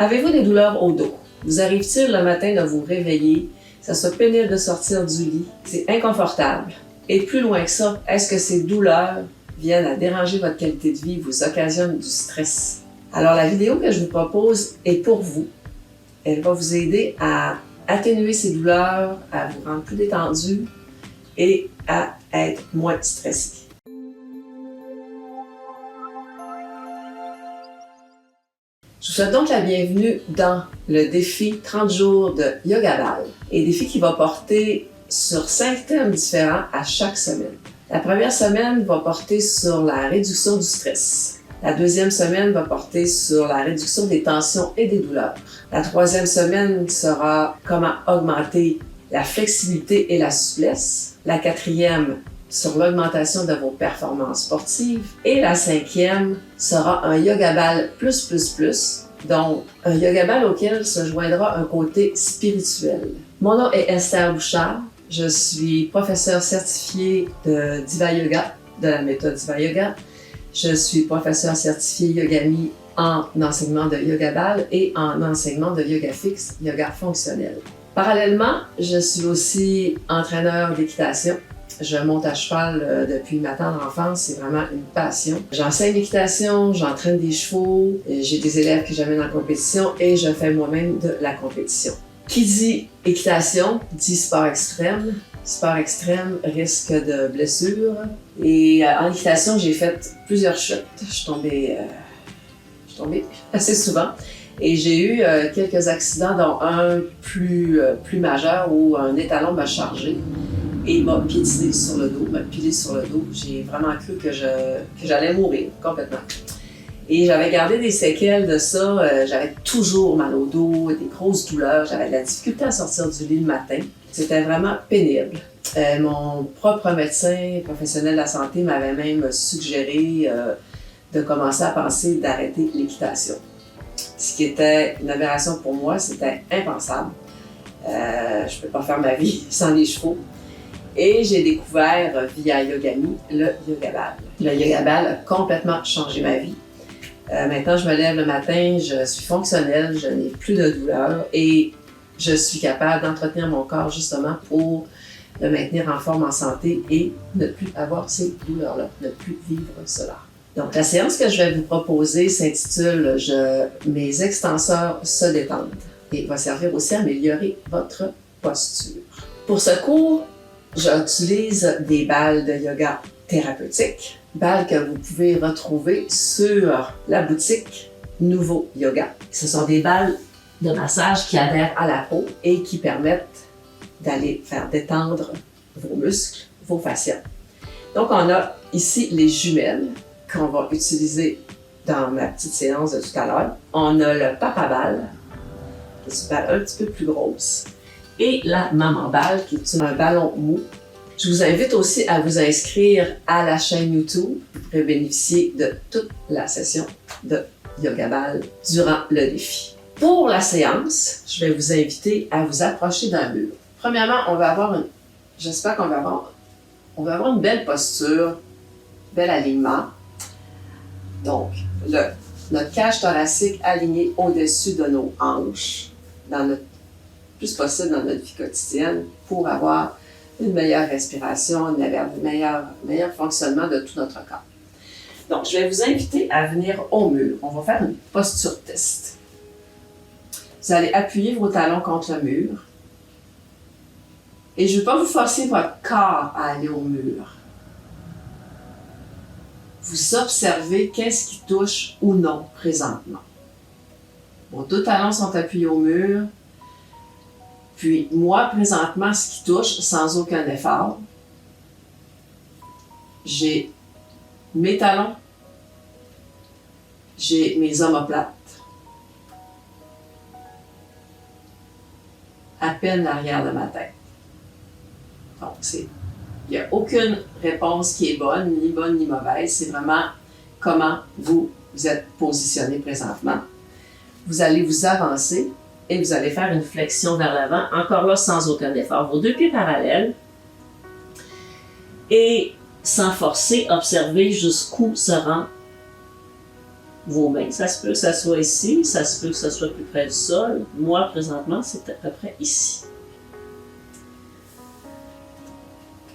Avez-vous des douleurs au dos? Vous arrive-t-il le matin de vous réveiller, ça soit pénible de sortir du lit, c'est inconfortable? Et plus loin que ça, est-ce que ces douleurs viennent à déranger votre qualité de vie, vous occasionnent du stress? Alors la vidéo que je vous propose est pour vous. Elle va vous aider à atténuer ces douleurs, à vous rendre plus détendu et à être moins stressé. Je vous souhaite donc la bienvenue dans le défi 30 jours de Yoga Ball, et défi qui va porter sur 5 thèmes différents à chaque semaine. La première semaine va porter sur la réduction du stress. La deuxième semaine va porter sur la réduction des tensions et des douleurs. La troisième semaine sera comment augmenter la flexibilité et la souplesse. La quatrième sur l'augmentation de vos performances sportives. Et la cinquième sera un Yoga Ball plus, donc un Yoga Ball auquel se joindra un côté spirituel. Mon nom est Esther Bouchard. Je suis professeure certifiée de Diva Yoga, de la méthode Diva Yoga. Je suis professeure certifiée Yogami en enseignement de Yoga Ball et en enseignement de Yoga fixe, Yoga fonctionnel. Parallèlement, je suis aussi entraîneur d'équitation. Je monte à cheval depuis ma tendre enfance, c'est vraiment une passion. J'enseigne l'équitation, j'entraîne des chevaux, j'ai des élèves que j'amène en compétition et je fais moi-même de la compétition. Qui dit équitation dit sport extrême. Sport extrême, risque de blessure. Et en équitation, j'ai fait plusieurs chutes. Je suis tombée assez souvent. Et j'ai eu quelques accidents, dont un plus majeur où un étalon m'a chargé et m'a piétiné sur le dos, m'a pilé sur le dos. J'ai vraiment cru que j'allais mourir complètement. Et j'avais gardé des séquelles de ça. J'avais toujours mal au dos, des grosses douleurs. J'avais de la difficulté à sortir du lit le matin. C'était vraiment pénible. Mon propre médecin professionnel de la santé m'avait même suggéré de commencer à penser d'arrêter l'équitation. Ce qui était une aberration pour moi, c'était impensable. Je ne peux pas faire ma vie sans les chevaux. Et j'ai découvert via Yogami le Yoga Ball. Le Yoga Ball a complètement changé ma vie. Maintenant, je me lève le matin, je suis fonctionnelle, je n'ai plus de douleur et je suis capable d'entretenir mon corps justement pour le maintenir en forme, en santé et ne plus avoir ces douleurs-là, ne plus vivre cela. Donc, la séance que je vais vous proposer s'intitule « Mes extenseurs se détendent » et va servir aussi à améliorer votre posture. Pour ce cours, j'utilise des balles de yoga thérapeutiques, balles que vous pouvez retrouver sur la boutique Nouveau Yoga. Ce sont des balles de massage qui adhèrent à la peau et qui permettent d'aller faire détendre vos muscles, vos fascias. Donc, on a ici les jumelles qu'on va utiliser dans ma petite séance de tout à l'heure. On a le papa ball, qui est une balle un petit peu plus grosse, et la maman ball, qui est un ballon mou. Je vous invite aussi à vous inscrire à la chaîne YouTube. Vous pourrez bénéficier de toute la session de Yoga Ball durant le défi. Pour la séance, je vais vous inviter à vous approcher d'un mur. Premièrement, j'espère qu'on va avoir une belle posture, bel alignement. Donc, notre cage thoracique alignée au-dessus de nos hanches, plus possible dans notre vie quotidienne, pour avoir une meilleure respiration, un meilleur fonctionnement de tout notre corps. Donc, je vais vous inviter à venir au mur. On va faire une posture test. Vous allez appuyer vos talons contre le mur. Et je ne vais pas vous forcer votre corps à aller au mur. Vous observez qu'est-ce qui touche ou non présentement. Vos deux talons sont appuyés au mur. Puis moi, présentement, ce qui touche sans aucun effort, j'ai mes talons, j'ai mes omoplates, à peine l'arrière de ma tête. Donc, il n'y a aucune réponse qui est bonne ni mauvaise. C'est vraiment comment vous êtes positionné présentement. Vous allez vous avancer et vous allez faire une flexion vers l'avant, encore là sans aucun effort. Vos deux pieds parallèles. Et sans forcer, observez jusqu'où se rend vos mains. Ça se peut que ça soit ici, ça se peut que ça soit plus près du sol. Moi, présentement, c'est à peu près ici.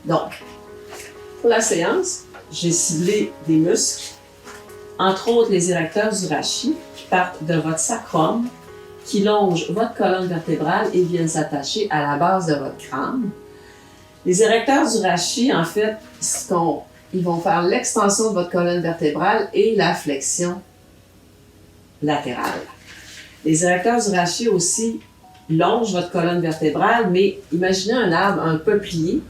Donc, pour la séance, j'ai ciblé des muscles, entre autres les érecteurs du rachis, qui partent de votre sacrum, qui longent votre colonne vertébrale et viennent s'attacher à la base de votre crâne. Les érecteurs du rachis, en fait, ils vont faire l'extension de votre colonne vertébrale et la flexion latérale. Les érecteurs du rachis aussi longent votre colonne vertébrale, mais imaginez un arbre, un peuplier.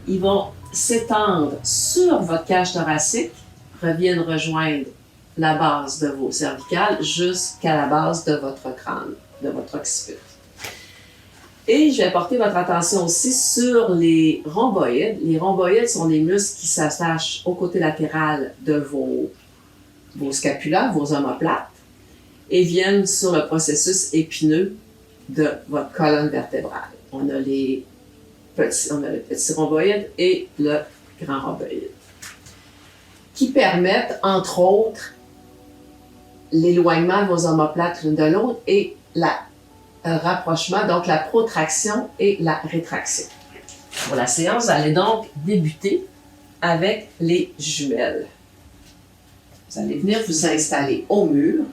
Ils vont s'étendre sur votre cage thoracique, reviennent rejoindre la base de vos cervicales jusqu'à la base de votre crâne, de votre occiput. Et je vais porter votre attention aussi sur les rhomboïdes. Les rhomboïdes sont des muscles qui s'attachent au côté latéral de vos scapulas, vos omoplates, et viennent sur le processus épineux de votre colonne vertébrale. On a le petit rhomboïde et le grand rhomboïde, qui permettent, entre autres, l'éloignement de vos omoplates l'une de l'autre et le rapprochement, donc la protraction et la rétraction. Pour la séance, vous allez donc débuter avec les jumelles. Vous allez venir vous installer au mur,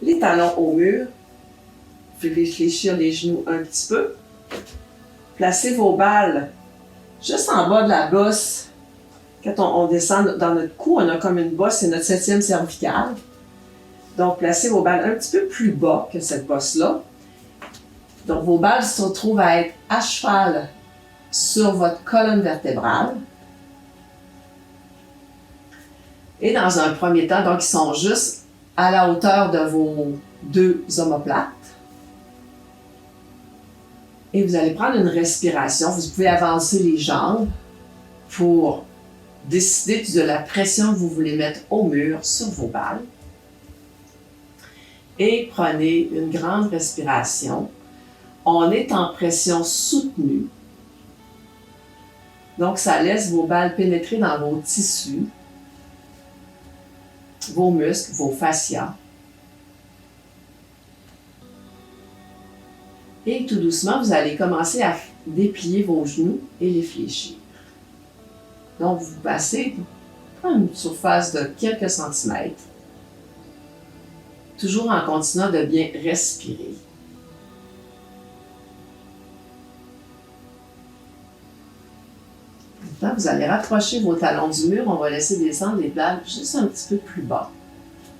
les talons au mur, vous pouvez fléchir les genoux un petit peu, placez vos balles juste en bas de la bosse. Quand on descend dans notre cou, on a comme une bosse, c'est notre 7e cervicale. Donc, placez vos balles un petit peu plus bas que cette bosse-là. Donc, vos balles se retrouvent à être à cheval sur votre colonne vertébrale. Et dans un premier temps, donc, ils sont juste à la hauteur de vos 2 omoplates. Et vous allez prendre une respiration. Vous pouvez avancer les jambes pour décider de la pression que vous voulez mettre au mur sur vos balles. Et prenez une grande respiration. On est en pression soutenue. Donc, ça laisse vos balles pénétrer dans vos tissus, vos muscles, vos fascias. Et tout doucement, vous allez commencer à déplier vos genoux et les fléchir. Donc, vous passez à une surface de quelques centimètres, toujours en continuant de bien respirer. Maintenant, vous allez rapprocher vos talons du mur. On va laisser descendre les balles juste un petit peu plus bas,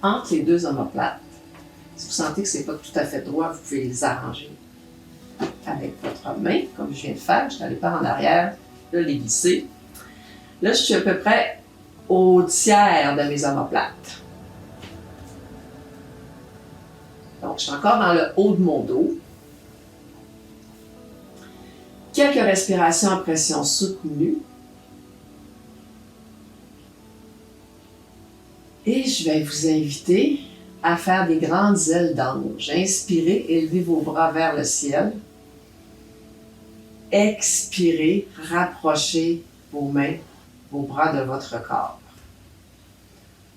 entre les 2 omoplates. Si vous sentez que ce n'est pas tout à fait droit, vous pouvez les arranger avec votre main, comme je viens de faire. Je n'allais pas en arrière, de les glisser. Là, je suis à peu près au tiers de mes omoplates. Donc, je suis encore dans le haut de mon dos. Quelques respirations en pression soutenue. Et je vais vous inviter à faire des grandes ailes d'ange. Inspirez, élevez vos bras vers le ciel. Expirez, rapprochez vos mains, vos bras de votre corps.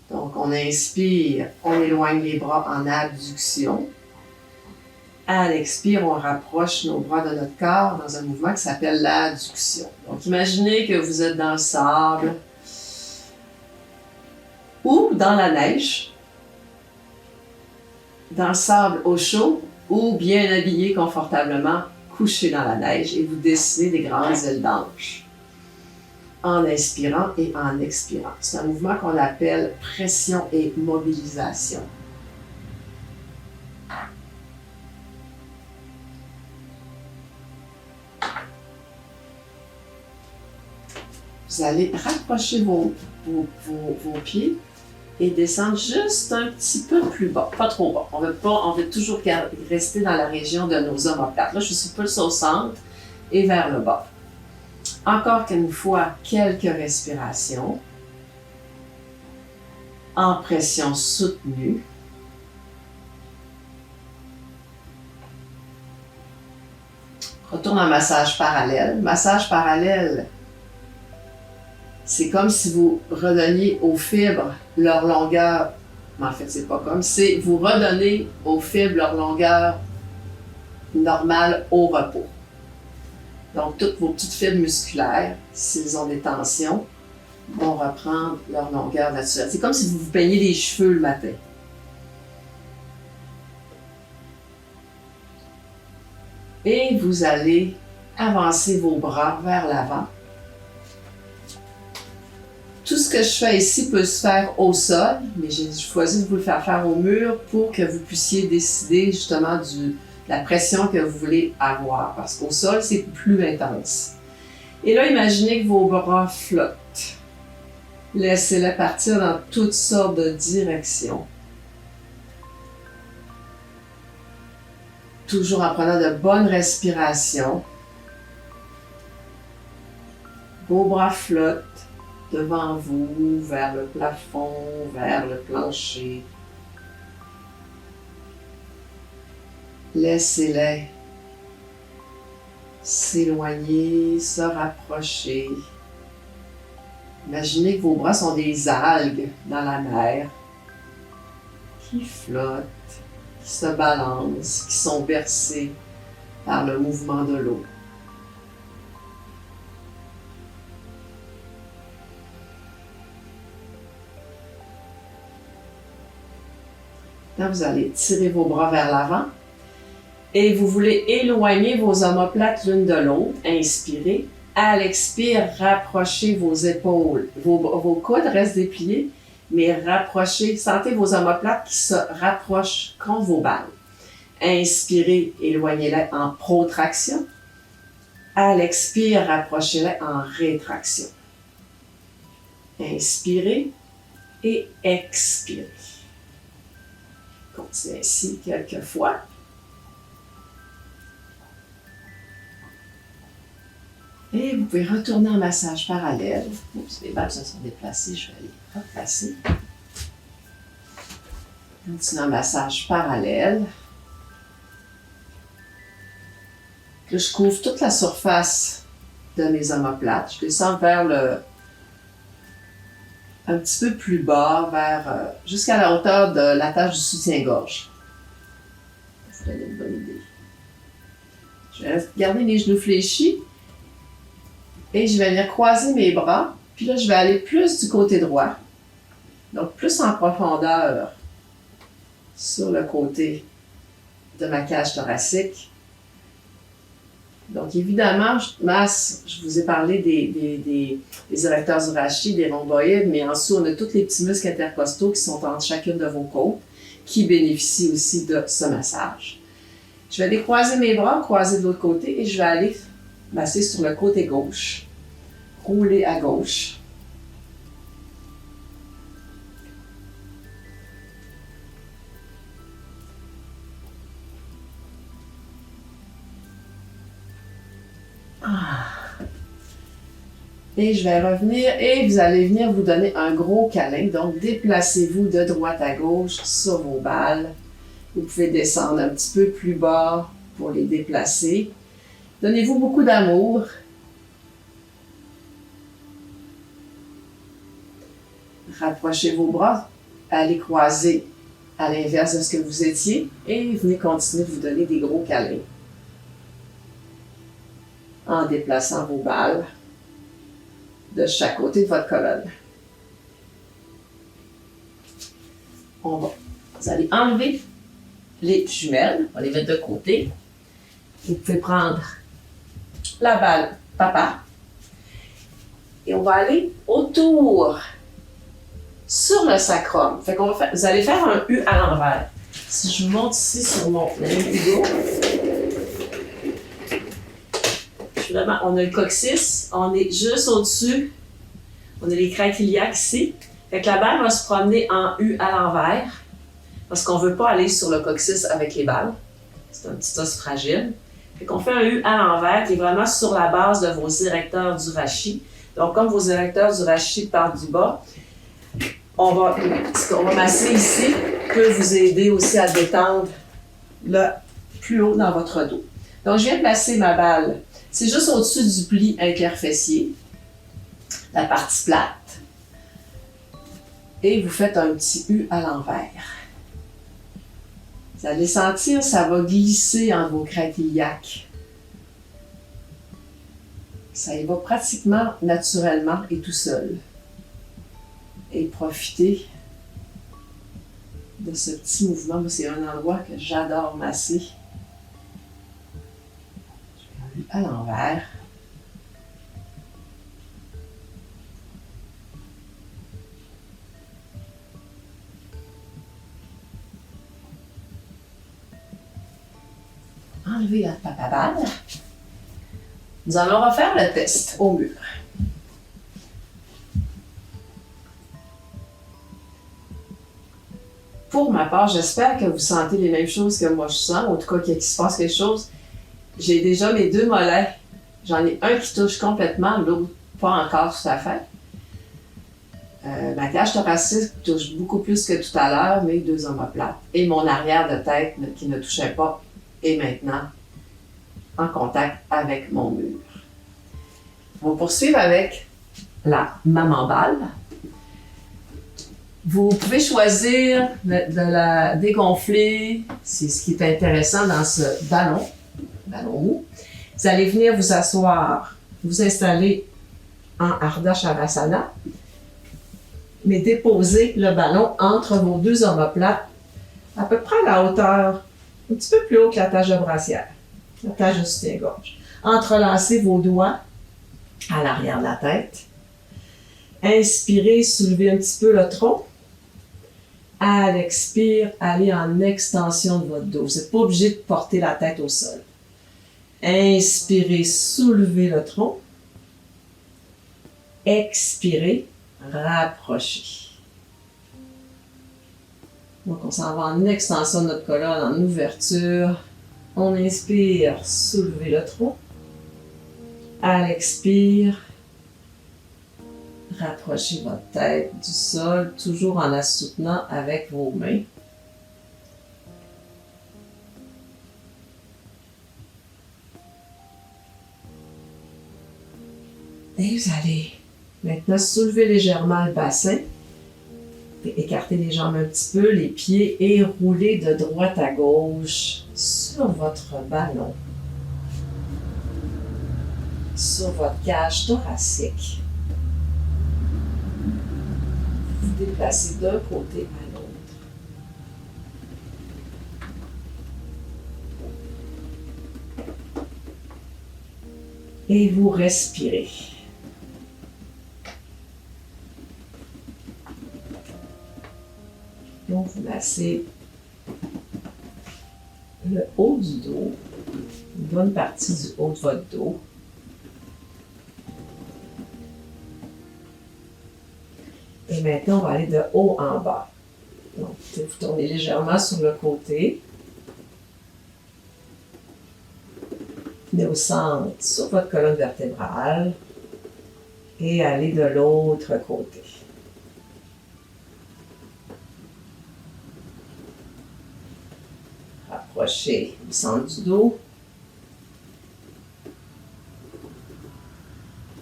Donc, on inspire, on éloigne les bras en abduction. À l'expire, on rapproche nos bras de notre corps dans un mouvement qui s'appelle l'adduction. Donc, imaginez que vous êtes dans le sable ou dans la neige, dans le sable au chaud ou bien habillé confortablement, couché dans la neige et vous dessinez des grandes ailes d'ange en inspirant et en expirant. C'est un mouvement qu'on appelle pression et mobilisation. Vous allez rapprocher vos pieds et descendre juste un petit peu plus bas, pas trop bas. On veut toujours rester dans la région de nos omoplates. Là, je suis plus au centre et vers le bas. Encore une fois, quelques respirations en pression soutenue. Retourne en massage parallèle. Massage parallèle, c'est comme si vous redonniez aux fibres leur longueur mais en fait, c'est pas comme, c'est vous redonner aux fibres leur longueur normale au repos. Donc, toutes vos petites fibres musculaires, s'ils ont des tensions, vont reprendre leur longueur naturelle. C'est comme si vous vous peignez les cheveux le matin. Et vous allez avancer vos bras vers l'avant. Tout ce que je fais ici peut se faire au sol, mais j'ai choisi de vous le faire faire au mur pour que vous puissiez décider justement de la pression que vous voulez avoir, parce qu'au sol, c'est plus intense. Et là, imaginez que vos bras flottent. Laissez-les partir dans toutes sortes de directions. Toujours en prenant de bonnes respirations. Vos bras flottent devant vous, vers le plafond, vers le plancher. Laissez-les s'éloigner, se rapprocher. Imaginez que vos bras sont des algues dans la mer qui flottent, qui se balancent, qui sont bercés par le mouvement de l'eau. Là, vous allez tirer vos bras vers l'avant et vous voulez éloigner vos omoplates l'une de l'autre. Inspirez. À l'expire, rapprochez vos épaules. Vos coudes restent dépliés, mais rapprochez. Sentez vos omoplates qui se rapprochent contre vos balles. Inspirez, éloignez-les en protraction. À l'expire, rapprochez-les en rétraction. Inspirez et expirez. Continuez ainsi quelques fois. Et vous pouvez retourner en massage parallèle. Oups, les balles se sont déplacées, je vais les replacer. Continuez en massage parallèle. Là, je couvre toute la surface de mes omoplates. Je descends vers un petit peu plus bas, jusqu'à la hauteur de l'attache du soutien-gorge. Ça donne une bonne idée. Je vais garder mes genoux fléchis. Et je vais venir croiser mes bras. Puis là, je vais aller plus du côté droit. Donc, plus en profondeur sur le côté de ma cage thoracique. Donc, évidemment, je vous ai parlé des érecteurs du rachis, des rhomboïdes, mais en dessous, on a tous les petits muscles intercostaux qui sont entre chacune de vos côtes, qui bénéficient aussi de ce massage. Je vais décroiser mes bras, croiser de l'autre côté, et je vais aller masser sur le côté gauche. Rouler à gauche. Et je vais revenir et vous allez venir vous donner un gros câlin. Donc, déplacez-vous de droite à gauche sur vos balles. Vous pouvez descendre un petit peu plus bas pour les déplacer. Donnez-vous beaucoup d'amour. Rapprochez vos bras, allez croiser à l'inverse de ce que vous étiez et venez continuer de vous donner des gros câlins en déplaçant vos balles de chaque côté de votre colonne. Vous allez enlever les jumelles, on va les mettre de côté. Vous pouvez prendre la balle papa et on va aller autour sur le sacrum. Fait qu'on vous allez faire un U à l'envers. Si je vous montre ici sur mon Hugo, finalement, on a le coccyx, on est juste au-dessus, on a les craques iliaques ici. Fait que la balle va se promener en U à l'envers, parce qu'on ne veut pas aller sur le coccyx avec les balles. C'est un petit os fragile. Fait qu'on fait un U à l'envers qui est vraiment sur la base de vos érecteurs du rachis. Donc, comme vos érecteurs du rachis partent du bas, ce qu'on va masser ici peut vous aider aussi à détendre le plus haut dans votre dos. Donc, je viens placer ma balle. C'est juste au-dessus du pli interfessier, la partie plate. Et vous faites un petit U à l'envers. Vous allez sentir, ça va glisser en vos crâne-iliaques. Ça y va pratiquement naturellement et tout seul. Et profitez de ce petit mouvement. C'est un endroit que j'adore masser. Je vais à l'envers. Enlevez la papabale. Nous allons refaire le test au mur. Pour ma part, j'espère que vous sentez les mêmes choses que moi je sens, en tout cas qu'il se passe quelque chose. J'ai déjà mes deux mollets. J'en ai un qui touche complètement, l'autre pas encore tout à fait. Ma cage thoracique touche beaucoup plus que tout à l'heure, mes deux omoplates. Et mon arrière de tête qui ne touchait pas est maintenant en contact avec mon mur. On va poursuivre avec la maman balle. Vous pouvez choisir de la dégonfler, c'est ce qui est intéressant dans ce ballon mou. Vous allez venir vous asseoir, vous installer en Ardha Shavasana, mais déposer le ballon entre vos deux omoplates, à peu près à la hauteur, un petit peu plus haut que la tâche de brassière, la tâche de soutien-gorge. Entrelacez vos doigts à l'arrière de la tête. Inspirez, soulevez un petit peu le tronc. À l'expire, allez en extension de votre dos. Vous n'êtes pas obligé de porter la tête au sol. Inspirez, soulevez le tronc. Expirez, rapprochez. Donc, on s'en va en extension de notre colonne, en ouverture. On inspire, soulevez le tronc. À l'expire, rapprochez votre tête du sol, toujours en la soutenant avec vos mains. Et vous allez maintenant soulever légèrement le bassin, écarter les jambes un petit peu, les pieds et rouler de droite à gauche sur votre ballon, sur votre cage thoracique. Vous déplacez d'un côté à l'autre. Et vous respirez. Donc, vous massez le haut du dos, une bonne partie du haut de votre dos. Et maintenant, on va aller de haut en bas. Donc, vous tournez légèrement sur le côté. Venez au centre, sur votre colonne vertébrale. Et allez de l'autre côté. Rapprochez le centre du dos.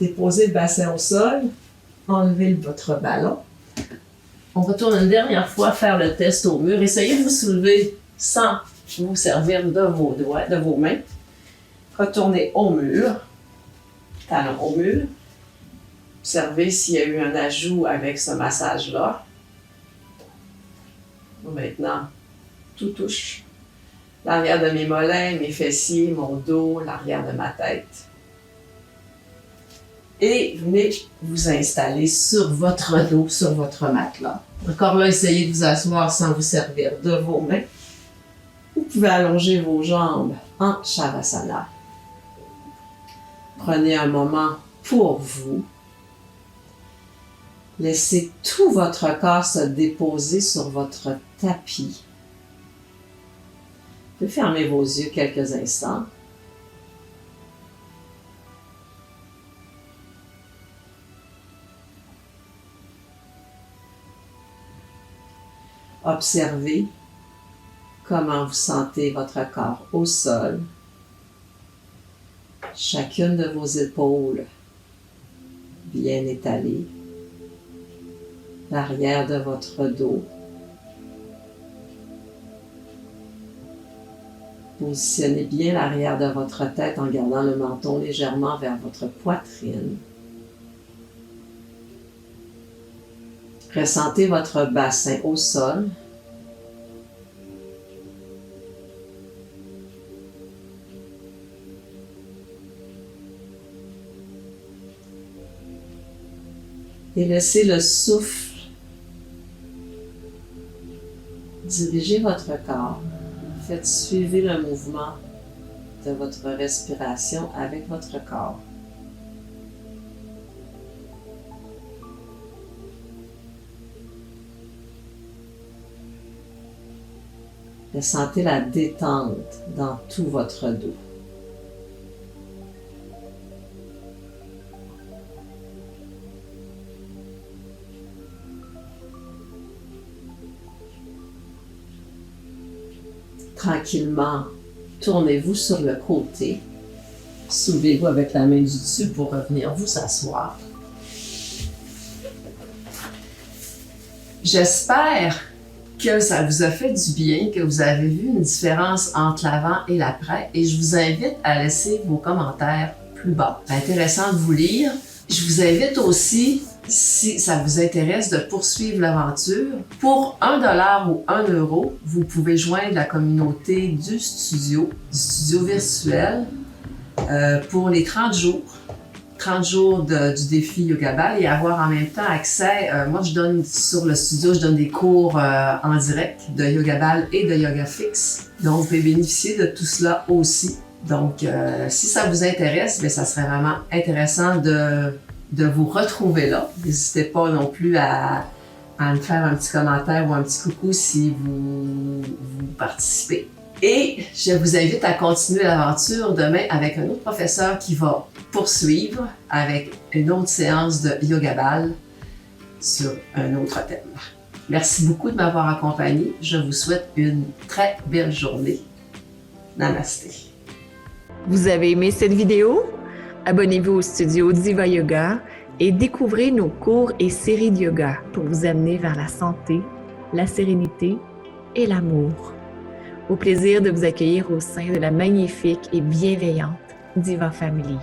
Déposez le bassin au sol. Enlevez votre ballon. On retourne une dernière fois faire le test au mur. Essayez de vous soulever sans vous servir de vos doigts, de vos mains. Retournez au mur, talon au mur. Observez s'il y a eu un ajout avec ce massage-là. Maintenant, tout touche. L'arrière de mes mollets, mes fessiers, mon dos, l'arrière de ma tête. Et venez vous installer sur votre dos, sur votre matelas. Encore là, essayez de vous asseoir sans vous servir de vos mains. Vous pouvez allonger vos jambes en Shavasana. Prenez un moment pour vous. Laissez tout votre corps se déposer sur votre tapis. Vous pouvez fermer vos yeux quelques instants. Observez comment vous sentez votre corps au sol. Chacune de vos épaules bien étalées. l'arrière de votre dos. Positionnez bien l'arrière de votre tête en gardant le menton légèrement vers votre poitrine. Ressentez votre bassin au sol. Et laissez le souffle diriger votre corps. Faites suivre le mouvement de votre respiration avec votre corps. Ressentez la détente dans tout votre dos. Tranquillement, tournez-vous sur le côté. Soulevez-vous avec la main du dessus pour revenir vous asseoir. J'espère que ça vous a fait du bien, que vous avez vu une différence entre l'avant et l'après, et je vous invite à laisser vos commentaires plus bas. C'est intéressant de vous lire. Je vous invite aussi, si ça vous intéresse, de poursuivre l'aventure. Pour 1$ ou 1€, vous pouvez joindre la communauté du studio virtuel pour les 30 jours. 30 jours du défi Yogaball et avoir en même temps accès, moi je donne sur le studio, je donne des cours en direct de Yogaball et de YogaFix. Donc vous pouvez bénéficier de tout cela aussi. Donc si ça vous intéresse, bien, ça serait vraiment intéressant de vous retrouver là. N'hésitez pas non plus à me faire un petit commentaire ou un petit coucou si vous participez. Et je vous invite à continuer l'aventure demain avec un autre professeur qui va poursuivre avec une autre séance de Yogaball sur un autre thème. Merci beaucoup de m'avoir accompagné. Je vous souhaite une très belle journée. Namasté. Vous avez aimé cette vidéo? Abonnez-vous au studio Diva Yoga et découvrez nos cours et séries de yoga pour vous amener vers la santé, la sérénité et l'amour. Au plaisir de vous accueillir au sein de la magnifique et bienveillante Diva Family.